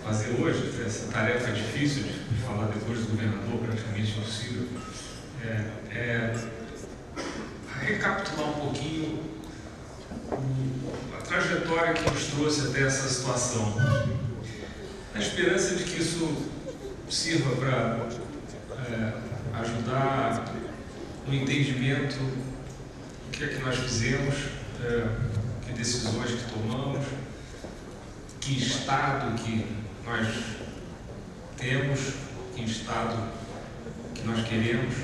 fazer hoje, essa tarefa difícil de falar depois do governador, praticamente impossível, é recapitular um pouquinho a trajetória que nos trouxe até essa situação, na esperança de que isso sirva para ajudar no entendimento do que é que nós fizemos, que decisões que tomamos, que estado que nós temos, que estado que nós queremos,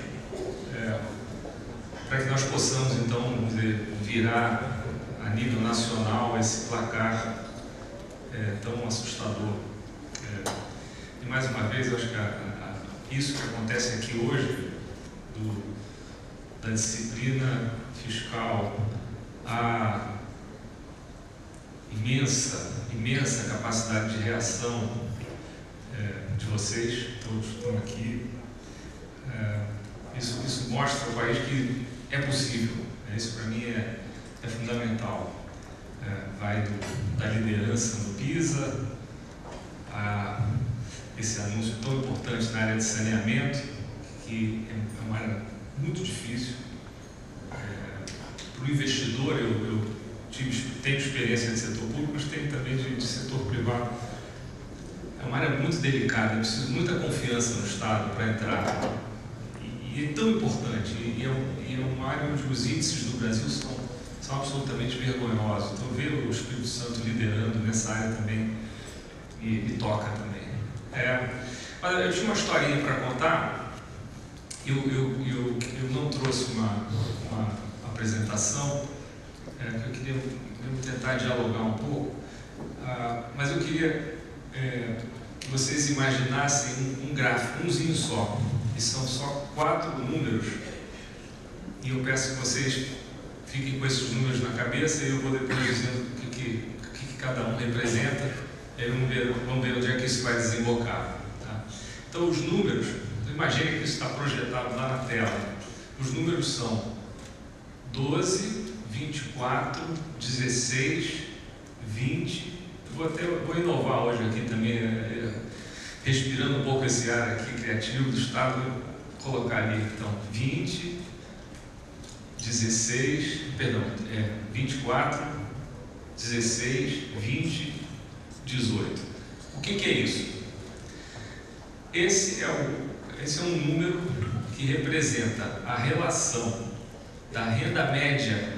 para que nós possamos então, vamos dizer, virar a nível nacional esse placar tão assustador. E mais uma vez, eu acho que isso que acontece aqui hoje, da disciplina fiscal, a imensa capacidade de reação de vocês, todos que estão aqui, isso mostra ao país que é possível. Isso para mim é fundamental. Vai da liderança no PISA a esse anúncio tão importante na área de saneamento, que é uma área muito difícil. Para o investidor, eu tenho experiência de setor público, mas tenho também de setor privado. É uma área muito delicada, eu preciso de muita confiança no Estado para entrar. E é tão importante, e é uma área onde os índices do Brasil são absolutamente vergonhosos. Então, ver o Espírito Santo liderando nessa área também me toca também. Mas eu tinha uma historinha para contar. Eu não trouxe uma apresentação, que eu queria tentar dialogar um pouco, mas eu queria que vocês imaginassem um gráfico, umzinho só, e são só 4 números, e eu peço que vocês fiquem com esses números na cabeça e eu vou depois dizendo o que cada um representa, e aí vamos ver onde é que isso vai desembocar. Tá? Então, os números, imagine que isso está projetado lá na tela. Os números são 12, 24, 16, 20. Vou inovar hoje aqui também, respirando um pouco esse ar aqui criativo do Estado, vou colocar ali então 20, 16, perdão, 24, 16, 20, 18. O que é isso? Esse é um número que representa a relação da renda média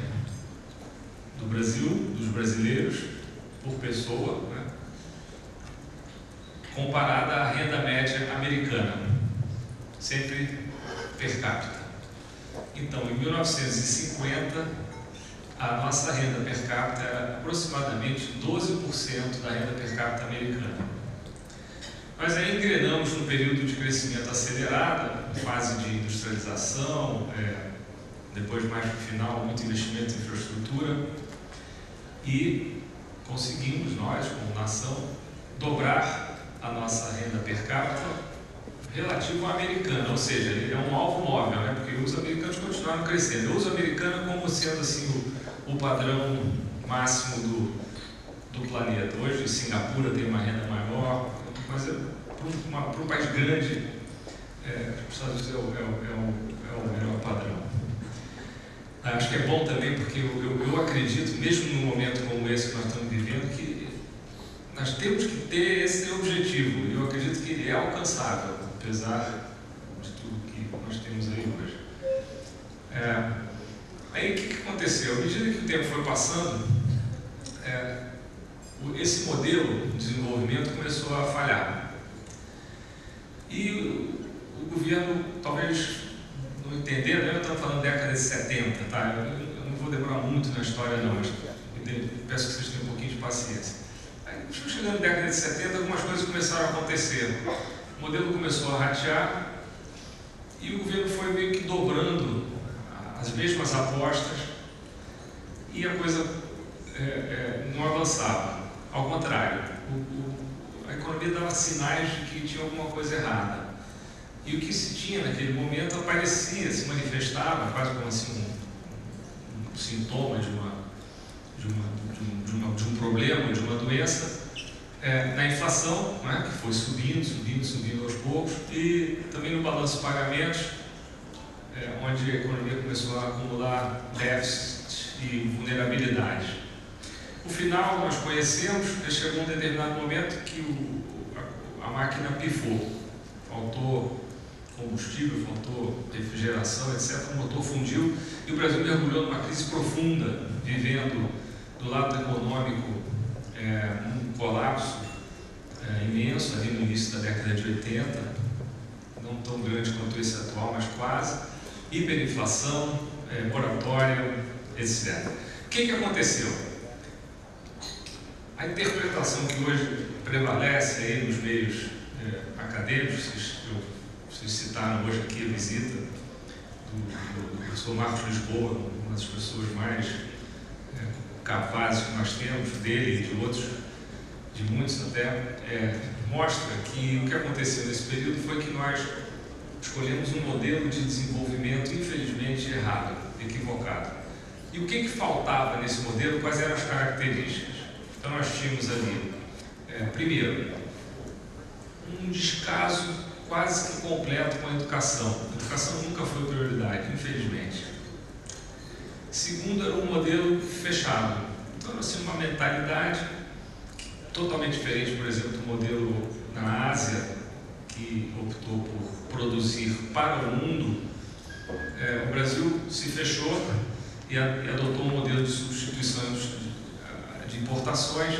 do Brasil, dos brasileiros, por pessoa, né, comparada à renda média americana, sempre per capita. Então, em 1950, a nossa renda per capita era aproximadamente 12% da renda per capita americana. Nós aí engrenamos num período de crescimento acelerado, fase de industrialização, depois mais no final, muito investimento em infraestrutura, e conseguimos, nós, como nação, dobrar a nossa renda per capita relativo à americana, ou seja, ele é um alvo móvel, né? Porque os americanos continuaram crescendo. Eu uso a americana como sendo assim, o padrão máximo do planeta. Hoje, Singapura tem uma renda maior, mas para um país grande, os Estados Unidos é o melhor padrão. Acho que é bom também porque eu acredito, mesmo num momento como esse que nós estamos vivendo, que nós temos que ter esse objetivo. Eu acredito que ele é alcançável, apesar de tudo que nós temos aí hoje. Aí o que aconteceu? À medida que o tempo foi passando, esse modelo de desenvolvimento começou a falhar. E o governo, talvez não entender, né? Eu estava falando década de 70, tá? Eu não vou demorar muito na história não, mas peço que vocês tenham um pouquinho de paciência. Aí, chegando na década de 70, algumas coisas começaram a acontecer. O modelo começou a ratear e o governo foi meio que dobrando as mesmas apostas e a coisa não avançava. Ao contrário, a economia dava sinais de que tinha alguma coisa errada. E o que se tinha naquele momento aparecia, se manifestava quase como assim um sintoma de um problema, de uma doença, na inflação, né, que foi subindo aos poucos, e também no balanço de pagamentos, onde a economia começou a acumular déficits e vulnerabilidades. O final nós conhecemos, chegou um determinado momento que a máquina pifou, faltou combustível, faltou refrigeração, etc. O motor fundiu e o Brasil mergulhou numa crise profunda, vivendo do lado econômico um colapso imenso ali no início da década de 80, não tão grande quanto esse atual, mas quase, hiperinflação, moratória, etc. O que aconteceu? A interpretação que hoje prevalece aí nos meios acadêmicos, vocês citaram hoje aqui a visita do professor Marcos Lisboa, uma das pessoas mais capazes que nós temos, dele e de outros, de muitos até, mostra que o que aconteceu nesse período foi que nós escolhemos um modelo de desenvolvimento infelizmente errado, equivocado. E o que faltava nesse modelo, quais eram as características? Então nós tínhamos ali, primeiro, um descaso quase que completo com a educação. A educação nunca foi prioridade, infelizmente. Segundo, era um modelo fechado. Então, assim, uma mentalidade totalmente diferente, por exemplo, do modelo na Ásia, que optou por produzir para o mundo. O Brasil se fechou e adotou um modelo de substituição de importações,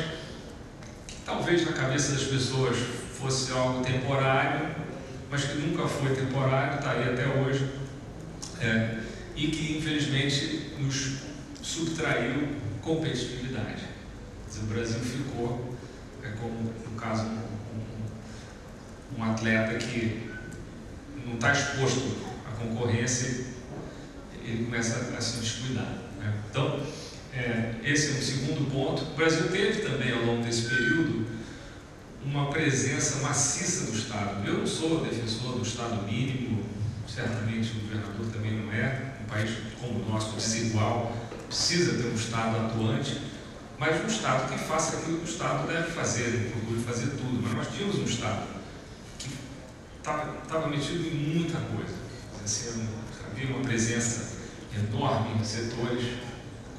que talvez na cabeça das pessoas fosse algo temporário, mas que nunca foi temporário, está aí até hoje, e que infelizmente nos subtraiu competitividade. Quer dizer, o Brasil ficou, como no caso, um atleta que não está exposto à concorrência, ele começa a se descuidar, né? Então, esse é um segundo ponto. O Brasil teve também, ao longo desse período, uma presença maciça do Estado. Eu não sou defensor do Estado mínimo, certamente o governador também não é. Um país como o nosso, desigual, precisa ter um Estado atuante, mas um Estado que faça aquilo que o Estado deve fazer, ele procure fazer tudo. Mas nós tínhamos um Estado que estava metido em muita coisa. Assim, havia uma presença enorme em setores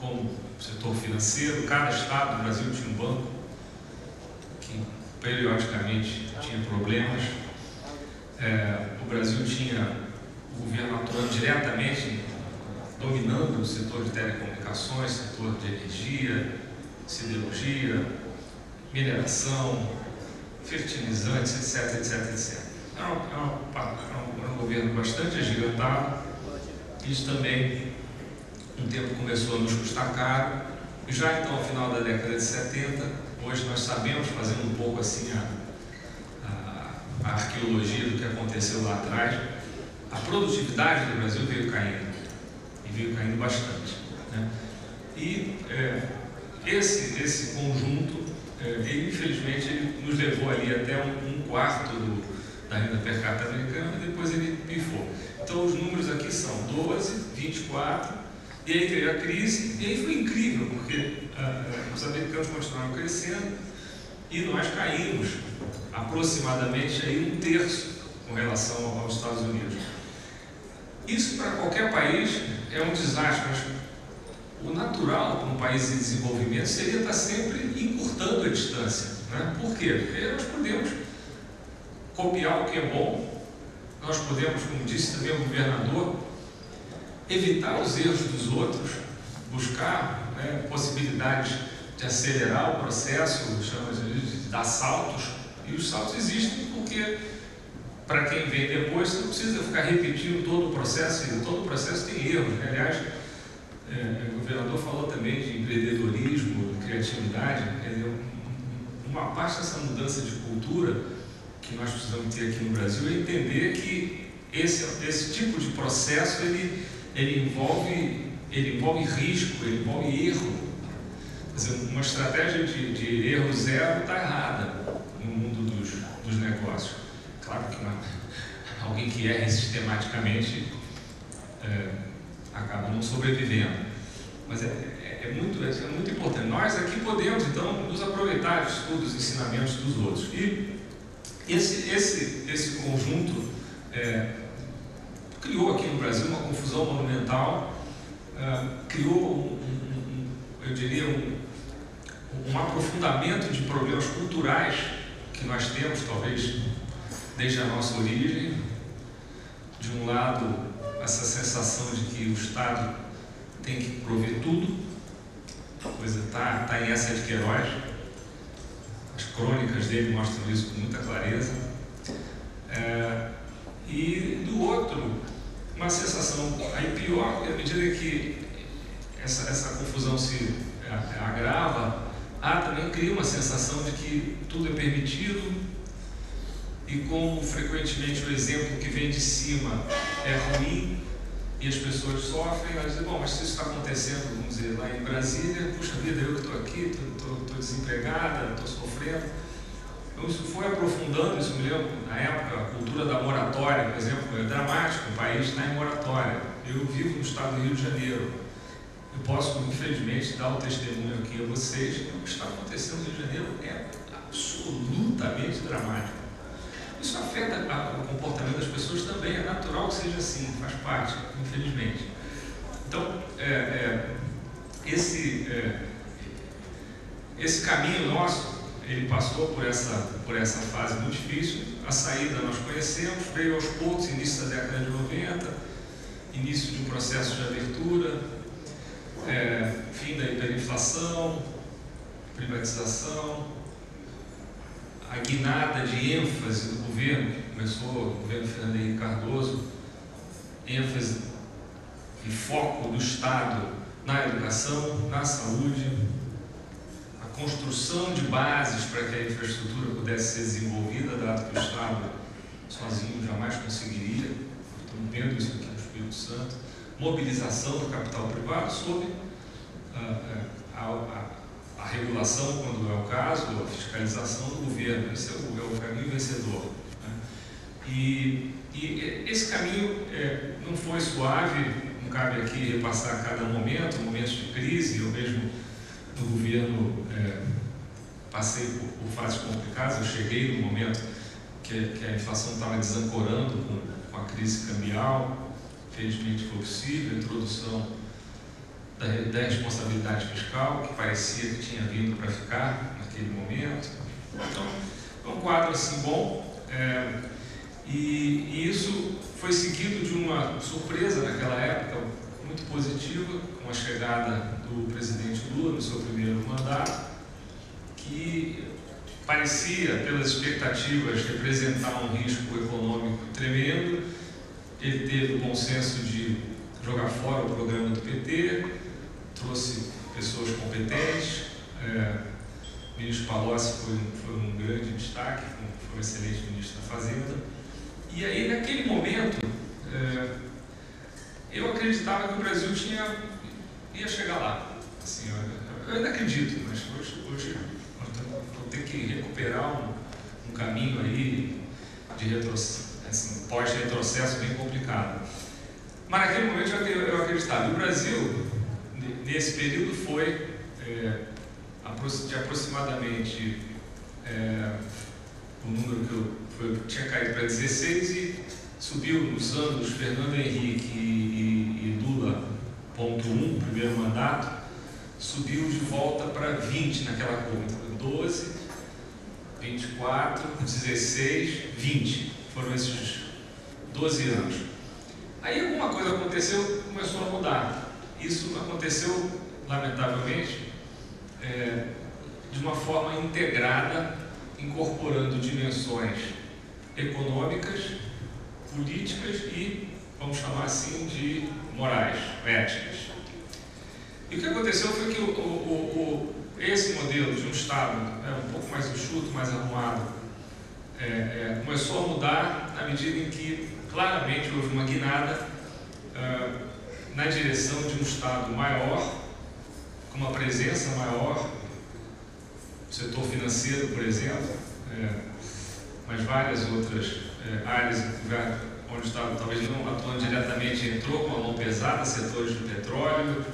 como o setor financeiro. Cada Estado do Brasil tinha um banco que periodicamente tinha problemas. O Brasil tinha o governo atuando diretamente, dominando o setor de telecomunicações, setor de energia, siderurgia, mineração, fertilizantes, etc. Era um governo bastante agigantado. Isso também, um tempo, começou a nos custar caro. E já então, ao final da década de 70, hoje nós sabemos, fazendo um pouco assim a arqueologia do que aconteceu lá atrás, a produtividade do Brasil veio caindo, e veio caindo bastante, né? E esse conjunto, infelizmente, ele nos levou ali até um quarto da renda per capita americana, e depois ele pifou. Então os números aqui são 12, 24, e aí veio a crise, e aí foi incrível, porque os americanos continuaram crescendo e nós caímos aproximadamente aí 1/3 com relação aos Estados Unidos. Isso para qualquer país é um desastre, mas o natural para um país em desenvolvimento seria estar sempre encurtando a distância, né? Por quê? Porque nós podemos copiar o que é bom, nós podemos, como disse também o governador, evitar os erros dos outros, buscar possibilidades de acelerar o processo, chama de dar saltos, e os saltos existem porque, para quem vem depois, você não precisa ficar repetindo todo o processo, e todo o processo tem erros, né? Aliás, o governador falou também de empreendedorismo, de criatividade. Uma parte dessa mudança de cultura que nós precisamos ter aqui no Brasil é entender que esse tipo de processo ele envolve risco, ele envolve erro. Quer dizer, uma estratégia de erro zero está errada no mundo dos negócios. Claro que alguém que erra sistematicamente acaba não sobrevivendo. Mas é muito importante. Nós aqui podemos, então, nos aproveitar de estudos e ensinamentos dos outros. E esse conjunto criou aqui no Brasil uma confusão monumental, criou, eu diria, um aprofundamento de problemas culturais que nós temos, talvez, desde a nossa origem. De um lado, essa sensação de que o Estado tem que prover tudo, a coisa está em essa de Queiroz, as crônicas dele mostram isso com muita clareza, e do outro, uma sensação aí pior, à medida que essa confusão se agrava, também cria uma sensação de que tudo é permitido, e como frequentemente o exemplo que vem de cima é ruim e as pessoas sofrem, elas dizem, bom, mas se isso está acontecendo, vamos dizer, lá em Brasília, puxa vida, eu que estou aqui, estou desempregada, estou sofrendo. Então isso foi aprofundando, isso me lembro, na época, a cultura da moratória, por exemplo, é dramático, o país está em moratória. Eu vivo no estado do Rio de Janeiro. Eu posso, infelizmente, dar o testemunho aqui a vocês que o que está acontecendo no Rio de Janeiro é absolutamente dramático. Isso afeta o comportamento das pessoas também, é natural que seja assim, faz parte, infelizmente. Então, esse caminho nosso, ele passou por essa fase muito difícil. A saída nós conhecemos, veio aos poucos, início da década de 90, início de um processo de abertura, fim da inflação, privatização, a guinada de ênfase do governo, que começou o governo Fernando Henrique Cardoso, ênfase e foco do Estado na educação, na saúde, a construção de bases para que a infraestrutura pudesse ser desenvolvida, dado que o Estado sozinho jamais conseguiria. Estamos vendo isso aqui no Espírito Santo. Mobilização do capital privado sob a regulação, quando é o caso, a fiscalização do governo. Esse é o caminho vencedor, né? E esse caminho não foi suave, não cabe aqui repassar cada momento, momentos de crise. Eu mesmo, no governo, passei por fases complicadas. Eu cheguei no momento que a inflação estava desancorando com a crise cambial. Felizmente foi possível a introdução da responsabilidade fiscal, que parecia que tinha vindo para ficar naquele momento. Então, é um quadro assim bom, e isso foi seguido de uma surpresa naquela época muito positiva, com a chegada do presidente Lula no seu primeiro mandato, que parecia, pelas expectativas, representar um risco econômico tremendo. Ele teve o bom senso de jogar fora o programa do PT, trouxe pessoas competentes. O ministro Palocci foi um grande destaque, foi um excelente ministro da Fazenda. E aí, naquele momento, eu acreditava que o Brasil ia chegar lá. Assim, eu ainda acredito, mas hoje nós vamos ter que recuperar um caminho aí de pós-retrocesso bem complicado. Mas naquele momento eu acreditava. E o Brasil, nesse período, foi de aproximadamente o número que eu tinha caído para 16 e subiu nos anos Fernando Henrique e Lula, ponto 1, primeiro mandato, subiu de volta para 20 naquela conta. 12, 24, 16, 20. Foram esses 12 anos. Aí alguma coisa aconteceu, começou a mudar. Isso aconteceu, lamentavelmente, de uma forma integrada, incorporando dimensões econômicas, políticas e, vamos chamar assim, de morais, éticas. E o que aconteceu foi que esse modelo de um Estado um pouco mais enxuto, mais arrumado, começou a mudar à medida em que claramente houve uma guinada na direção de um Estado maior, com uma presença maior, no setor financeiro, por exemplo, mas várias outras áreas onde o Estado talvez não atuando diretamente entrou com a mão pesada, setores de petróleo,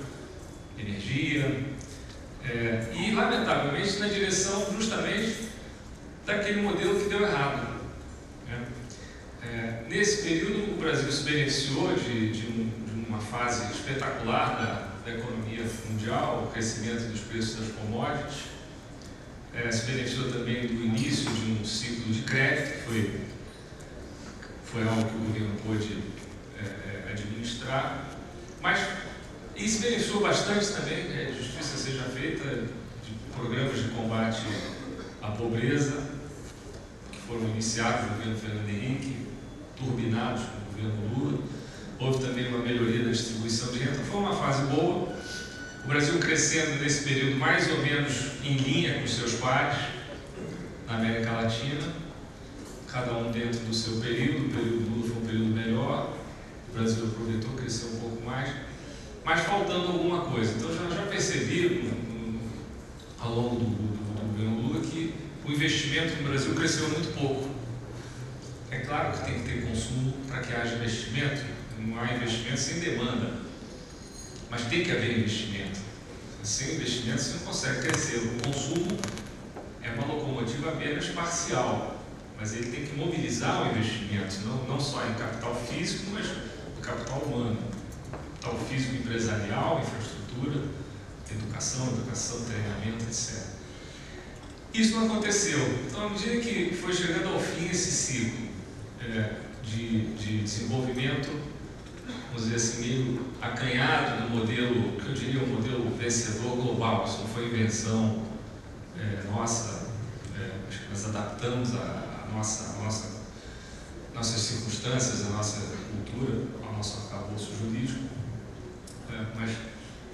energia, e, lamentavelmente, na direção justamente daquele modelo que deu errado. Nesse período, o Brasil se beneficiou de uma fase espetacular da economia mundial, o crescimento dos preços das commodities, se beneficiou também do início de um ciclo de crédito, que foi algo que o governo pôde administrar, e se beneficiou bastante também, que a justiça seja feita, de programas de combate à pobreza, que foram iniciados no governo Fernando Henrique, turbinados no governo Lula. Houve também uma melhoria da distribuição de renda. Foi uma fase boa. O Brasil crescendo nesse período mais ou menos em linha com os seus pares na América Latina, cada um dentro do seu período. O período Lula foi um período melhor, o Brasil aproveitou, cresceu um pouco mais, mas faltando alguma coisa. Então já percebi ao longo do governo Lula que o investimento no Brasil cresceu muito pouco. É claro que tem que ter consumo para que haja investimento, não há investimento sem demanda, mas tem que haver investimento. Sem investimento você não consegue crescer. O consumo é uma locomotiva apenas parcial, mas ele tem que mobilizar o investimento, não só em capital físico, mas no capital humano. Capital físico empresarial, infraestrutura, educação, treinamento, etc. Isso não aconteceu. Então, à medida que foi chegando ao fim esse ciclo de desenvolvimento, vamos dizer assim, meio acanhado do modelo, que eu diria um modelo vencedor global. Isso não foi invenção nossa, acho que nós adaptamos a nossas circunstâncias, a nossa cultura, ao nosso arcabouço jurídico,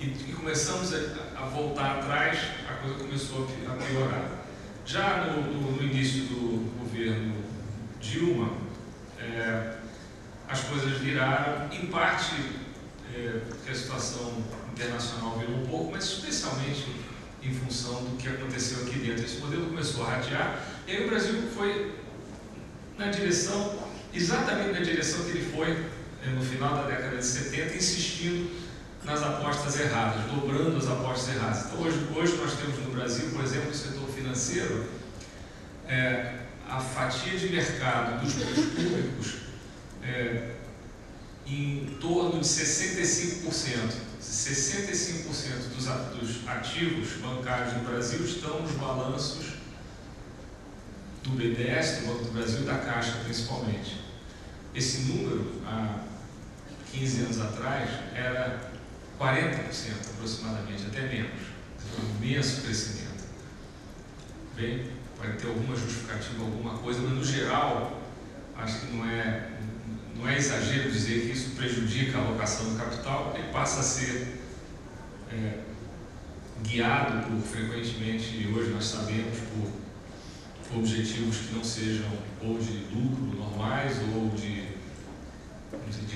e começamos a voltar atrás, a coisa começou a piorar. Já no início do governo Dilma, as coisas viraram, em parte porque a situação internacional virou um pouco, mas especialmente em função do que aconteceu aqui dentro. Esse modelo começou a ratear, e aí o Brasil foi exatamente na direção que ele foi no final da década de 70, insistindo nas apostas erradas, dobrando as apostas erradas. Então hoje nós temos no Brasil, por exemplo, no setor financeiro, a fatia de mercado dos bens públicos em torno de 65%. 65% dos ativos bancários no Brasil estão nos balanços do BNDES, do Banco do Brasil e da Caixa, principalmente. Esse número, há 15 anos atrás, era 40% aproximadamente, até menos. Um imenso crescimento. Bem, pode ter alguma justificativa, alguma coisa, mas no geral, acho que não é exagero dizer que isso prejudica a alocação do capital, porque ele passa a ser guiado frequentemente, hoje nós sabemos, por objetivos que não sejam ou de lucro normais ou de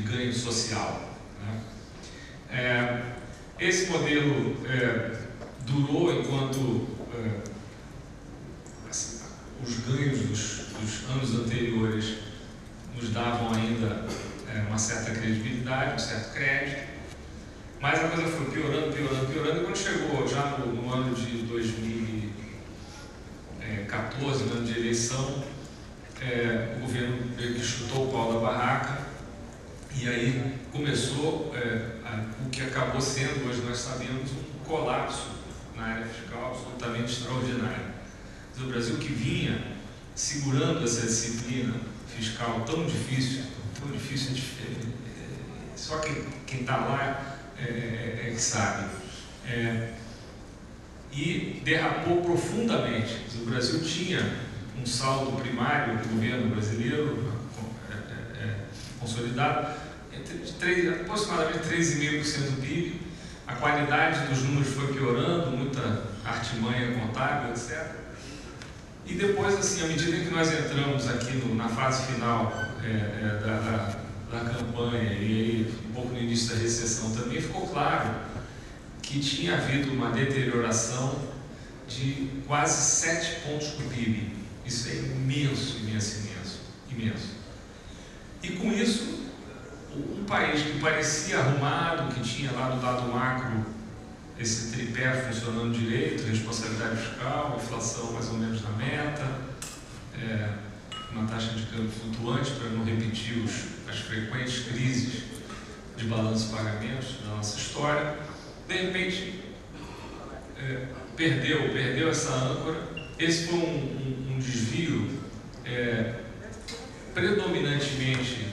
ganho social, né? Esse modelo durou enquanto os ganhos dos anos anteriores nos davam ainda uma certa credibilidade, um certo crédito, mas a coisa foi piorando, e quando chegou já no ano de 2014, no ano de eleição, o governo meio que chutou o pau da barraca, e aí começou o que acabou sendo, hoje nós sabemos, um colapso na área fiscal absolutamente extraordinário. O Brasil, que vinha segurando essa disciplina fiscal tão difícil, só quem está lá que sabe, e derrapou profundamente. O Brasil tinha um saldo primário do governo brasileiro consolidado de aproximadamente 13,5% do PIB. A qualidade dos números foi piorando, muita artimanha contábil, etc. E depois, assim, à medida que nós entramos aqui na fase final da campanha e aí, um pouco no início da recessão também, ficou claro que tinha havido uma deterioração de quase 7 pontos do PIB. Isso é imenso. E com isso, um país que parecia arrumado, que tinha lá do lado macro esse tripé funcionando direito, responsabilidade fiscal, inflação mais ou menos na meta, uma taxa de câmbio flutuante para não repetir as frequentes crises de balanço e pagamentos da nossa história. De repente, perdeu essa âncora. Esse foi um desvio predominantemente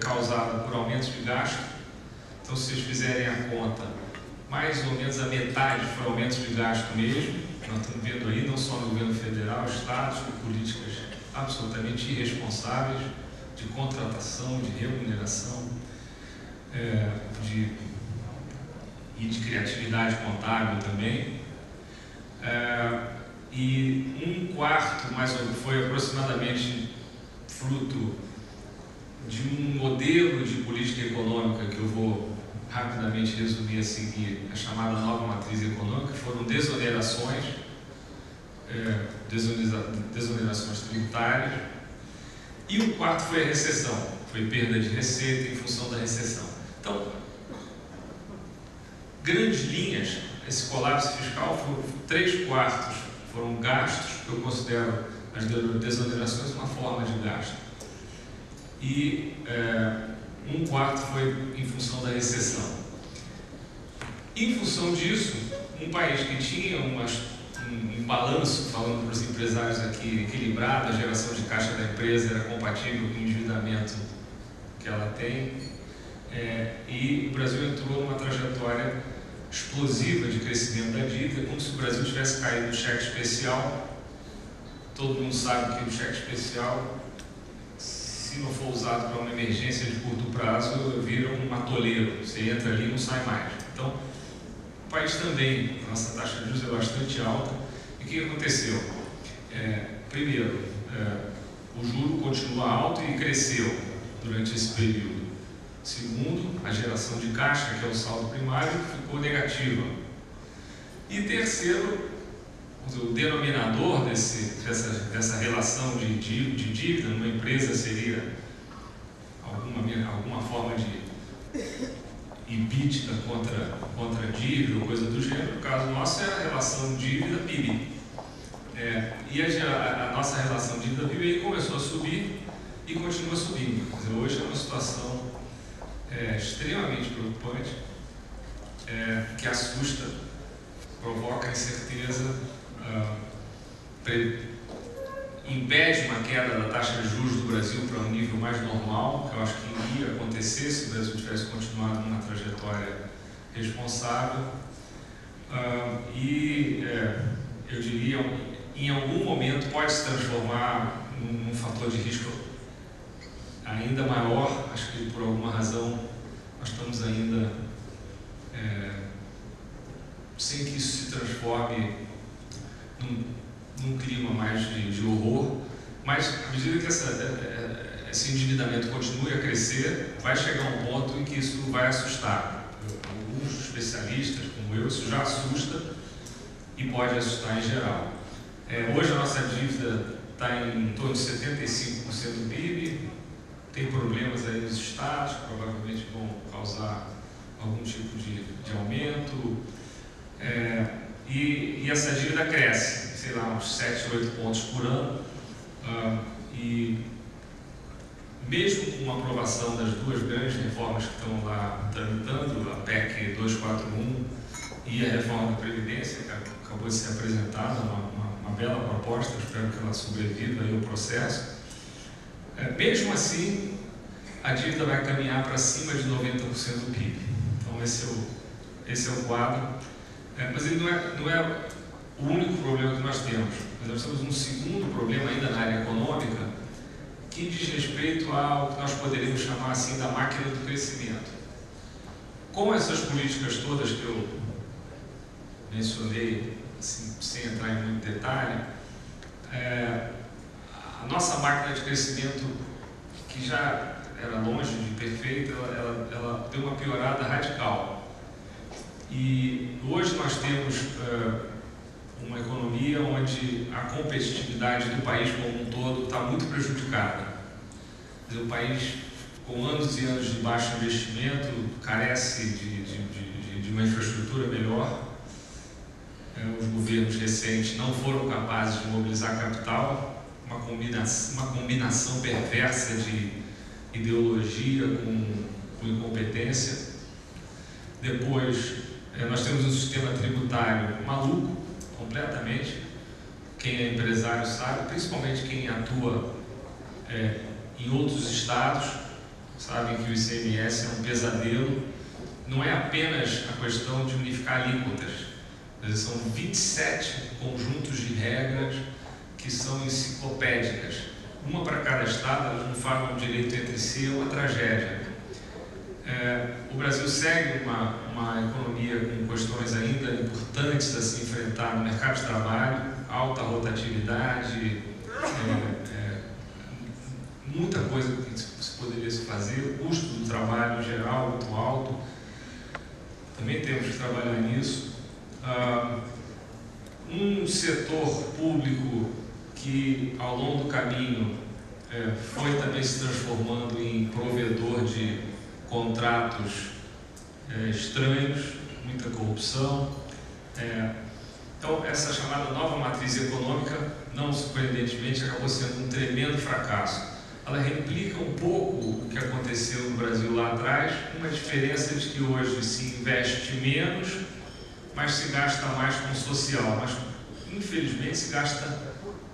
causado por aumentos de gasto. Então, se vocês fizerem a conta, mais ou menos a metade foi aumentos de gasto mesmo. Nós estamos vendo aí, não só no governo federal, estados, com políticas absolutamente irresponsáveis de contratação, de remuneração e de criatividade contábil também. E um quarto, foi aproximadamente fruto de um modelo de política econômica que eu vou rapidamente resumir a seguir, a chamada nova matriz econômica, que foram desonerações tributárias, e um quarto foi a recessão, foi perda de receita em função da recessão. Então, grandes linhas, esse colapso fiscal, 3/4 foram gastos, que eu considero as desonerações uma forma de gasto, e 1/4 foi em função da recessão. Em função disso, um país que tinha um balanço, falando para os empresários aqui, equilibrado, a geração de caixa da empresa era compatível com o endividamento que ela tem, e o Brasil entrou numa trajetória explosiva de crescimento da dívida, como se o Brasil tivesse caído no cheque especial. Todo mundo sabe que o cheque especial, se não for usado para uma emergência de curto prazo, vira um atoleiro, você entra ali e não sai mais. Então, o país também, a nossa taxa de juros é bastante alta. E o que aconteceu? Primeiro, o juro continua alto e cresceu durante esse período. Segundo, a geração de caixa, que é o saldo primário, ficou negativa. E terceiro, o denominador dessa relação de dívida numa empresa seria alguma forma de EBITDA contra dívida ou coisa do gênero. No caso nosso é a relação dívida-PIB. E a nossa relação dívida-PIB começou a subir e continua subindo. Quer dizer, hoje é uma situação extremamente preocupante, que assusta, provoca incerteza, impede uma queda da taxa de juros do Brasil para um nível mais normal, que eu acho que iria acontecer se o Brasil tivesse continuado numa trajetória responsável. Eu diria, em algum momento pode se transformar num fator de risco ainda maior. Acho que por alguma razão nós estamos ainda sem que isso se transforme num clima mais de horror, mas à medida que esse endividamento continue a crescer, vai chegar um ponto em que isso vai assustar. Alguns especialistas, como eu, isso já assusta e pode assustar em geral. Hoje a nossa dívida está em torno de 75% do PIB, tem problemas aí nos estados, que provavelmente vão causar algum tipo de aumento, e essa dívida cresce, sei lá, uns 7, 8 pontos por ano, e mesmo com a aprovação das duas grandes reformas que estão lá tramitando, a PEC 241 e a reforma da Previdência, que acabou de ser apresentada, uma bela proposta, espero que ela sobreviva aí ao processo. Mesmo assim, a dívida vai caminhar para cima de 90% do PIB. Então, esse é o quadro. Mas ele não é o único problema que nós temos. Nós temos um segundo problema ainda na área econômica, que diz respeito ao que nós poderíamos chamar assim da máquina do crescimento. Com essas políticas todas que eu mencionei, assim, sem entrar em muito detalhe, a nossa máquina de crescimento, que já era longe de perfeita, ela deu uma piorada radical. E hoje nós temos uma economia onde a competitividade do país como um todo está muito prejudicada. O país, com anos e anos de baixo investimento, carece de de uma infraestrutura melhor. Os governos recentes não foram capazes de mobilizar capital, uma combinação perversa de ideologia com incompetência. Depois, nós temos um sistema tributário maluco, completamente. Quem é empresário sabe, principalmente quem atua em outros estados, sabem que o ICMS é um pesadelo. Não é apenas a questão de unificar alíquotas, mas são 27 conjuntos de regras que são enciclopédicas. Uma para cada estado, elas não falam direito entre si, é uma tragédia. O Brasil segue uma economia com questões ainda importantes a se enfrentar no mercado de trabalho, alta rotatividade, muita coisa que se poderia se fazer, o custo do trabalho em geral muito alto, também temos que trabalhar nisso. Um setor público que ao longo do caminho foi também se transformando em provedor de contratos estranhos, muita corrupção. Então, essa chamada nova matriz econômica, não surpreendentemente, acabou sendo um tremendo fracasso. Ela replica um pouco o que aconteceu no Brasil lá atrás, uma diferença de que hoje se investe menos, mas se gasta mais com o social, mas infelizmente se gasta,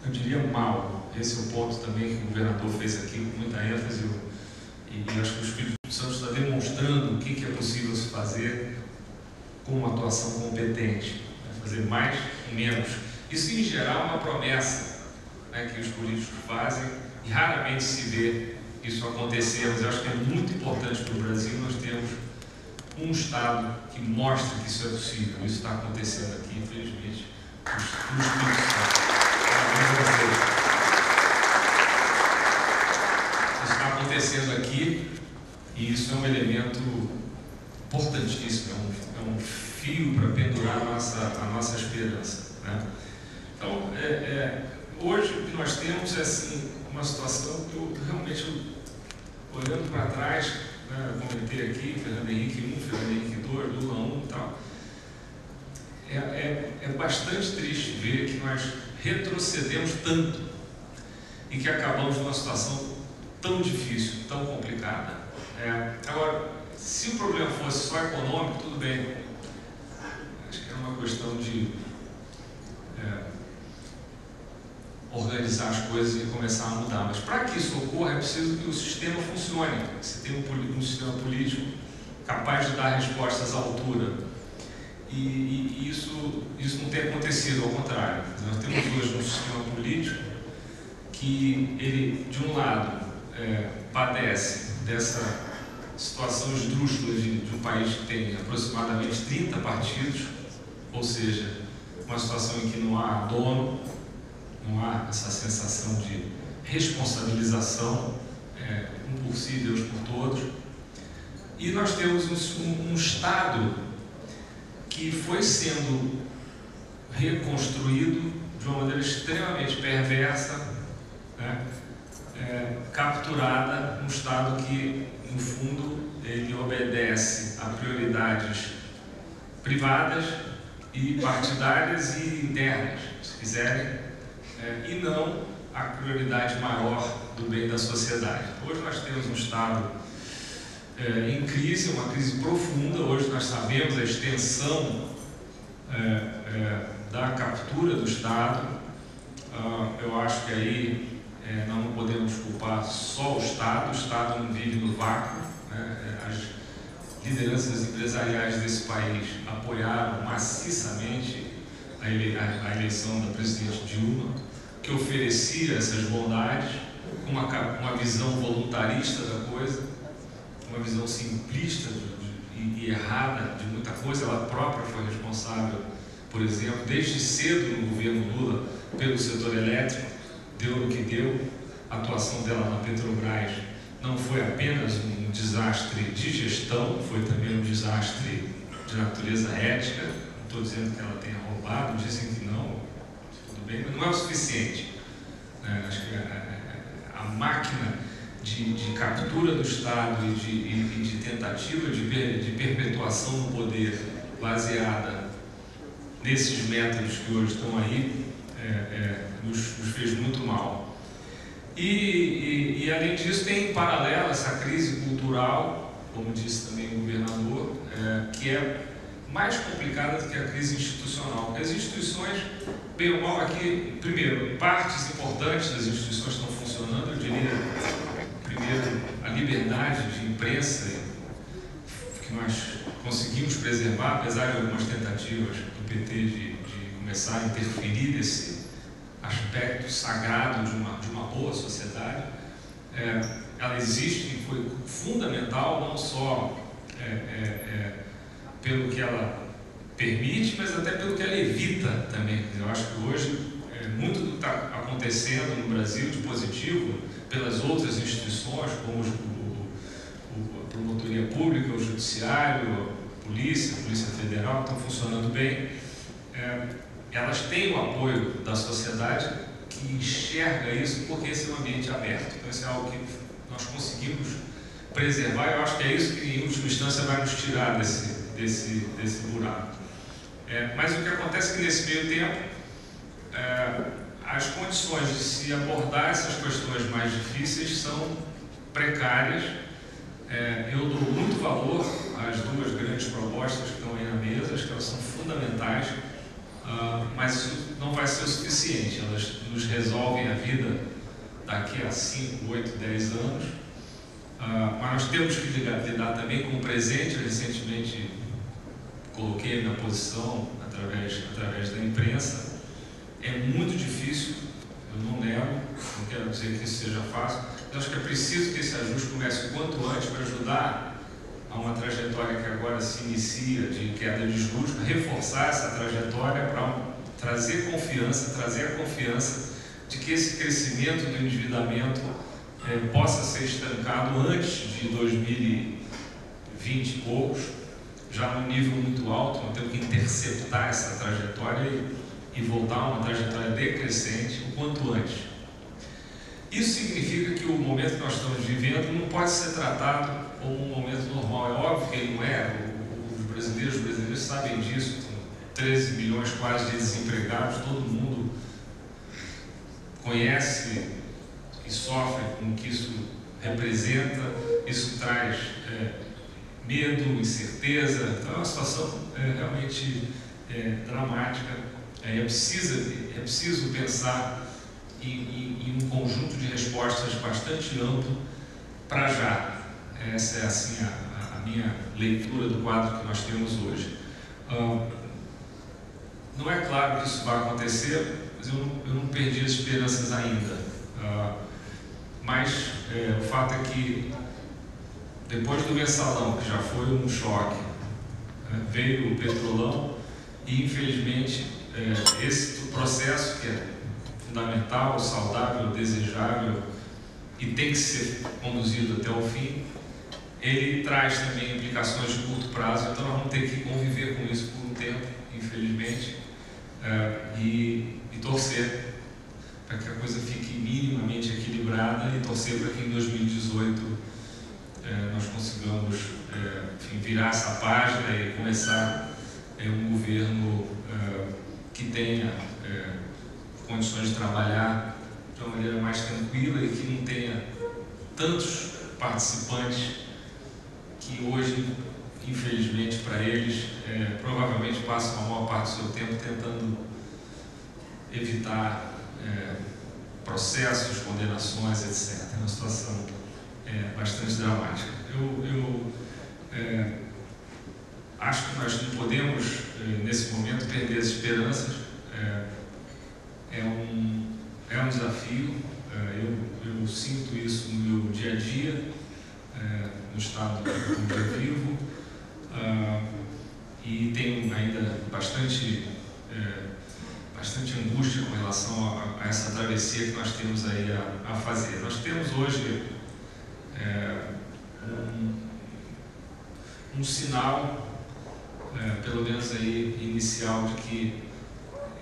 eu diria, mal. Esse é o ponto também que o governador fez aqui com muita ênfase, e acho que o Espírito Santo está demonstrando o que é possível se fazer com uma atuação competente, fazer mais com menos. Isso em geral é uma promessa, que os políticos fazem, e raramente se vê isso acontecer, mas eu acho que é muito importante para o Brasil nós termos um Estado que mostre que isso é possível. Isso está acontecendo aqui, infelizmente, no Espírito Santo. Isso está acontecendo aqui, e isso é um elemento importantíssimo, é um fio para pendurar a nossa esperança, né? Então, hoje o que nós temos é assim, uma situação que eu realmente, olhando para trás, eu comentei aqui, Fernando Henrique 1, Fernando Henrique 2, Lula 1 e tal, é bastante triste ver que nós retrocedemos tanto e que acabamos numa situação tão difícil, tão complicada. Agora, se o problema fosse só econômico, tudo bem. Acho que era uma questão de organizar as coisas e começar a mudar. Mas para que isso ocorra, é preciso que o sistema funcione. Você tem um sistema político capaz de dar respostas à altura. E isso não tem acontecido, ao contrário. Nós temos hoje um sistema político que ele, de um lado, padece dessa situação esdrúxula de um país que tem aproximadamente 30 partidos, ou seja, uma situação em que não há dono, não há essa sensação de responsabilização, um por si, Deus por todos. E nós temos um Estado que foi sendo reconstruído de uma maneira extremamente perversa, capturada, um Estado que, no fundo, ele obedece a prioridades privadas e partidárias e internas, se quiserem, e não a prioridade maior do bem da sociedade. Hoje nós temos um Estado em crise, uma crise profunda. Hoje nós sabemos a extensão da captura do Estado. Eu acho que aí não podemos culpar só o Estado não vive no vácuo. As lideranças empresariais desse país apoiaram maciçamente a eleição da presidente Dilma, que oferecia essas bondades com uma visão voluntarista da coisa, uma visão simplista e errada de muita coisa. Ela própria foi responsável, por exemplo, desde cedo no governo Lula, pelo setor elétrico, deu no que deu. A atuação dela na Petrobras não foi apenas um desastre de gestão, foi também um desastre de natureza ética. Não estou dizendo que ela tenha roubado, dizem que não, tudo bem, mas não é o suficiente. Acho que a máquina de captura do Estado e de tentativa de perpetuação no poder baseada nesses métodos que hoje estão aí, nos fez muito mal. E além disso, tem em paralelo essa crise cultural, como disse também o governador, que é mais complicada do que a crise institucional, porque as instituições, bem ou mal aqui, primeiro, partes importantes das instituições estão funcionando, eu diria, primeiro, a liberdade de imprensa, que nós conseguimos preservar, apesar de algumas tentativas do PT de começar a interferir nesse aspecto sagrado de uma boa sociedade. Ela existe e foi fundamental, não só pelo que ela permite, mas até pelo que ela evita também. Eu acho que hoje, muito do que está acontecendo no Brasil de positivo, pelas outras instituições, como a promotoria pública, o judiciário, a polícia federal, estão funcionando bem. Elas têm o apoio da sociedade que enxerga isso, porque esse é um ambiente aberto. Então, isso é algo que nós conseguimos preservar. Eu acho que é isso que, em última instância, vai nos tirar desse buraco. Mas o que acontece é que, nesse meio tempo, as condições de se abordar essas questões mais difíceis são precárias. Eu dou muito valor às duas grandes propostas que estão aí na mesa, acho que elas são fundamentais, mas isso não vai ser o suficiente. Elas nos resolvem a vida daqui a 5, 8, 10 anos, mas nós temos que lidar também com o presente. Eu recentemente coloquei a minha posição através da imprensa. É muito difícil, eu não nego, não quero dizer que isso seja fácil, mas acho que é preciso que esse ajuste comece o quanto antes para ajudar a uma trajetória que agora se inicia de queda de juros, para reforçar essa trajetória, para trazer a confiança de que esse crescimento do endividamento possa ser estancado antes de 2020 e poucos, já num nível muito alto. Nós temos que interceptar essa trajetória e voltar a uma trajetória decrescente o quanto antes. Isso significa que o momento que nós estamos vivendo não pode ser tratado como um momento normal. É óbvio que ele não é. Os brasileiros sabem disso. 13 milhões quase de desempregados, todo mundo conhece e sofre com o que isso representa. Isso traz medo, incerteza. Então é uma situação realmente dramática. É preciso pensar em um conjunto de respostas bastante amplo para já. Essa é assim a minha leitura do quadro que nós temos hoje. Não é claro que isso vai acontecer, mas eu não perdi as esperanças ainda. Mas o fato é que, depois do mensalão, que já foi um choque, veio o petrolão e, infelizmente, esse processo que é fundamental, saudável, desejável e tem que ser conduzido até o fim, ele traz também implicações de curto prazo. Então nós vamos ter que conviver com isso por um tempo, infelizmente, e torcer para que a coisa fique minimamente equilibrada e torcer para que em 2018 nós consigamos virar essa página e começar um governo que tenha condições de trabalhar de uma maneira mais tranquila e que não tenha tantos participantes que hoje, infelizmente para eles, provavelmente passam a maior parte do seu tempo tentando evitar processos, condenações, etc. É uma situação bastante dramática. Eu acho que nós não podemos, nesse momento, perder as esperanças. É um desafio. Eu sinto isso no meu dia a dia, no estado onde eu vivo, e tenho ainda bastante angústia com relação a essa travessia que nós temos aí a fazer. Nós temos hoje um sinal, pelo menos aí inicial, de que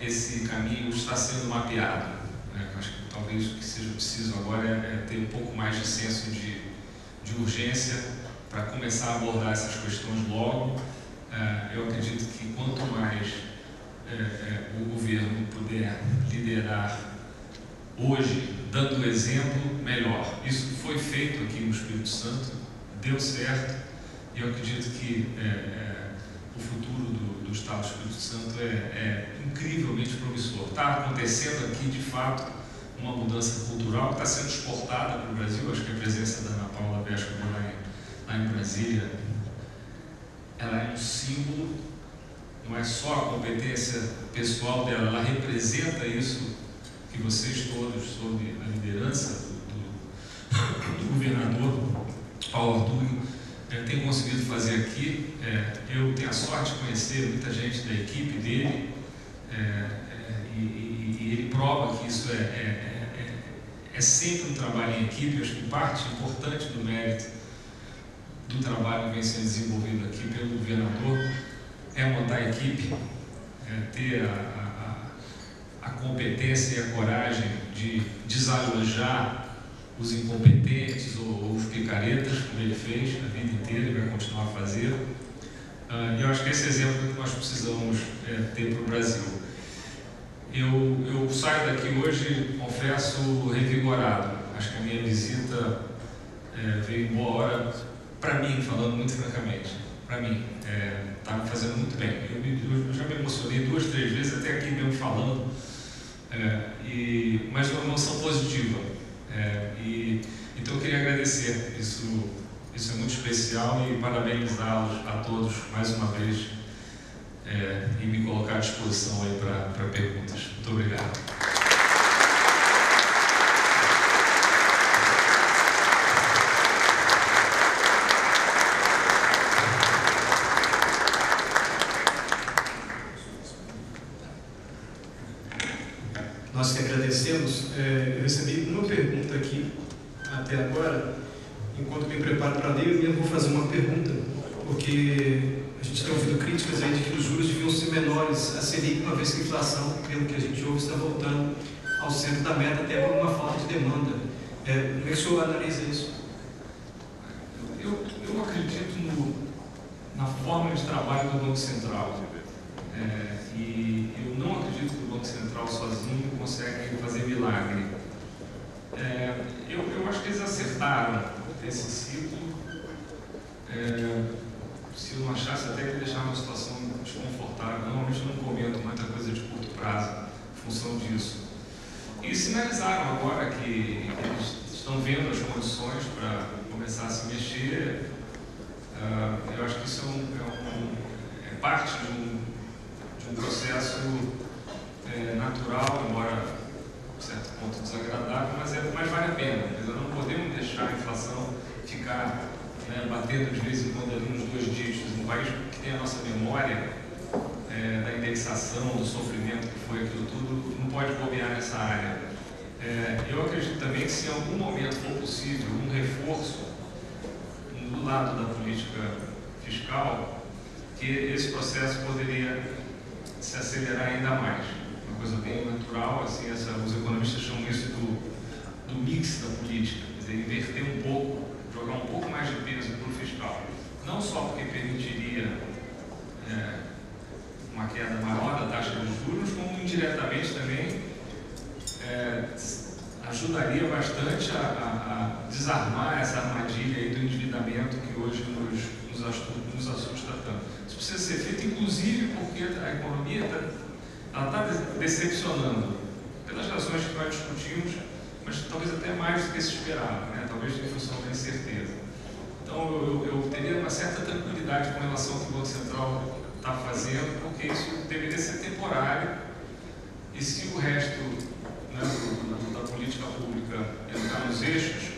esse caminho está sendo mapeado. Acho que talvez o que seja preciso agora é ter um pouco mais de senso de urgência para começar a abordar essas questões logo. Eu acredito que quanto mais o governo puder liderar hoje, dando exemplo, melhor. Isso foi feito aqui no Espírito Santo, deu certo, e eu acredito que o futuro do Estado do Espírito Santo é incrivelmente promissor. Está acontecendo aqui, de fato, uma mudança cultural que está sendo exportada para o Brasil. Acho que a presença da Ana Paula Besco lá em Brasília, ela é um símbolo, não é só a competência pessoal dela, ela representa isso que vocês todos, sob a liderança do governador Paulo Artur, têm conseguido fazer aqui. Eu tenho a sorte de conhecer muita gente da equipe dele, e ele prova que isso é sempre um trabalho em equipe. Eu acho que parte importante do mérito do trabalho que vem sendo desenvolvido aqui pelo governador é montar a equipe, ter a competência e a coragem de desalojar os incompetentes ou os picaretas, como ele fez a vida inteira e vai continuar a fazer. E eu acho que esse exemplo é que nós precisamos ter para o Brasil. Eu saio daqui hoje, confesso, revigorado. Acho que a minha visita veio em boa hora, para mim, falando muito francamente. Para mim, está me fazendo muito bem. Eu já me emocionei 2, 3 vezes, até aqui mesmo falando, mas uma emoção positiva. Então eu queria agradecer, isso é muito especial, e parabenizá-los a todos mais uma vez, e me colocar à disposição aí para perguntas. Muito obrigado. Nós que agradecemos. Eu recebi uma pergunta aqui até agora. Enquanto me preparo para ler, eu vou fazer uma pergunta, porque a gente tem ouvido críticas aí de que os juros deviam ser menores a Selic, uma vez que a inflação, pelo que a gente ouve, está voltando ao centro da meta, até por uma falta de demanda. Como é que o senhor analisa isso? Eu acredito na forma de trabalho do Banco Central. E eu não acredito que o Banco Central sozinho consegue fazer milagre. Eu acho que eles acertaram esse ciclo. Se eu não achasse até que deixar uma situação desconfortável, normalmente eu não comento muita coisa de curto prazo em função disso. E sinalizaram agora que eles estão vendo as condições para começar a se mexer. Eu acho que isso é parte de um processo natural, embora a certo ponto desagradável, mas vale a pena. Nós não podemos deixar a inflação ficar batendo de vez em quando ali nos 2 dígitos. Um país que tem a nossa memória da indexação, do sofrimento que foi aquilo tudo, não pode bobear nessa área. Eu acredito também que, se em algum momento for possível um reforço do lado da política fiscal, que esse processo poderia se acelerar ainda mais. Uma coisa bem natural, assim, os economistas chamam isso do mix da política, quer dizer, inverter um pouco, jogar um pouco mais de peso para o fiscal. Não só porque permitiria uma queda maior da taxa de juros, como indiretamente também ajudaria bastante a desarmar essa armadilha aí do endividamento que hoje nos assusta tanto. Isso precisa ser feito, inclusive, porque a economia está decepcionando pelas razões que nós discutimos, mas talvez até mais do que se esperava, talvez em função da incerteza. Então eu teria uma certa tranquilidade com relação ao que o Banco Central está fazendo, porque isso deveria ser temporário, e se o resto da política pública entrar nos eixos,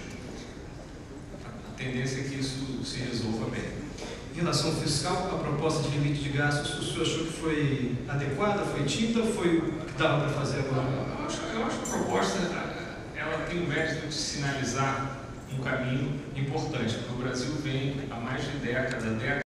a tendência é que isso se resolva bem. Em relação ao fiscal, a proposta de limite de gastos, o senhor achou que foi adequada, foi tinta, ou foi o que dava para fazer agora? Eu acho que a proposta ela tem o mérito de sinalizar um caminho importante, porque o Brasil vem há mais de décadas